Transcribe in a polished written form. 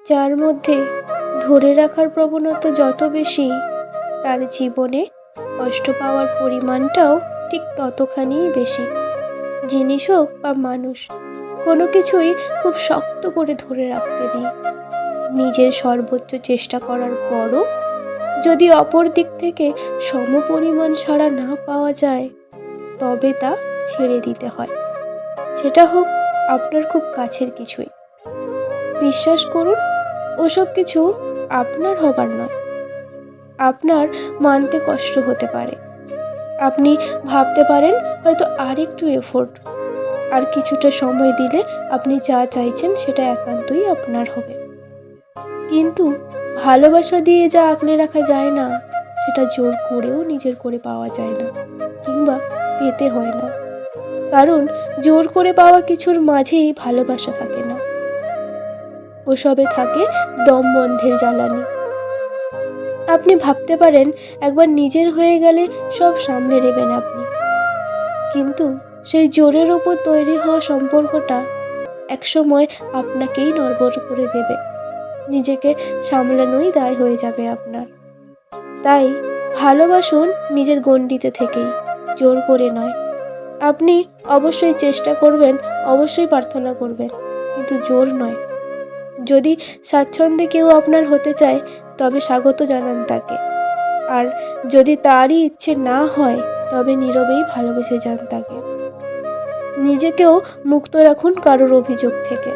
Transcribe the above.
যার মধ্যে ধরে রাখার প্রবণতা যত বেশি, তার জীবনে কষ্ট পাওয়ার পরিমাণটাও ঠিক ততখানিই বেশি। জিনিস হোক বা মানুষ, কোনো কিছুই খুব শক্ত করে ধরে রাখতে নেই। নিজের সর্বোচ্চ চেষ্টা করার পরও যদি অপর দিক থেকে সমপরিমাণ সাড়া না পাওয়া যায়, তবে তা ছেড়ে দিতে হয়। সেটা হোক আপনার খুব কাছের কিছুই। বিশ্বাস করুন, ওসব কিছু আপনার হবার নয়। আপনার মানতে কষ্ট হতে পারে। আপনি ভাবতে পারেন হয়তো আর একটু এফোর্ট, আর কিছুটা সময় দিলে আপনি যা চাইছেন সেটা একান্তই আপনার হবে। কিন্তু ভালোবাসা দিয়ে যা আগলে রাখা যায় না, সেটা জোর করেও নিজের করে পাওয়া যায় না, কিংবা পেতে হয় না। কারণ জোর করে পাওয়া কিছুর মাঝেই ভালোবাসা থাকে না, ওসবে থাকে দম বন্ধের জ্বালানি। আপনি ভাবতে পারেন একবার নিজের হয়ে গেলে সব সামলে নেবেন আপনি, কিন্তু সেই জোরের ওপর তৈরি হওয়া সম্পর্কটা একসময় আপনাকেই নড়বড় করে দেবে। নিজেকে সামলানোই দায় হয়ে যাবে আপনার। তাই ভালোবাসুন নিজের গণ্ডিতে থেকেই, জোর করে নয়। আপনি অবশ্যই চেষ্টা করবেন, অবশ্যই প্রার্থনা করবেন, কিন্তু জোর নয়। যদি স্বাচ্ছন্দ্যে কেউ আপনার হতে চায়, তবে স্বাগত জানান তাকে। আর যদি তারই ইচ্ছে না হয়, তবে নীরবেই ভালোবেসে যান তাকে। নিজেকেও মুক্ত রাখুন কারোর অভিযোগ থেকে।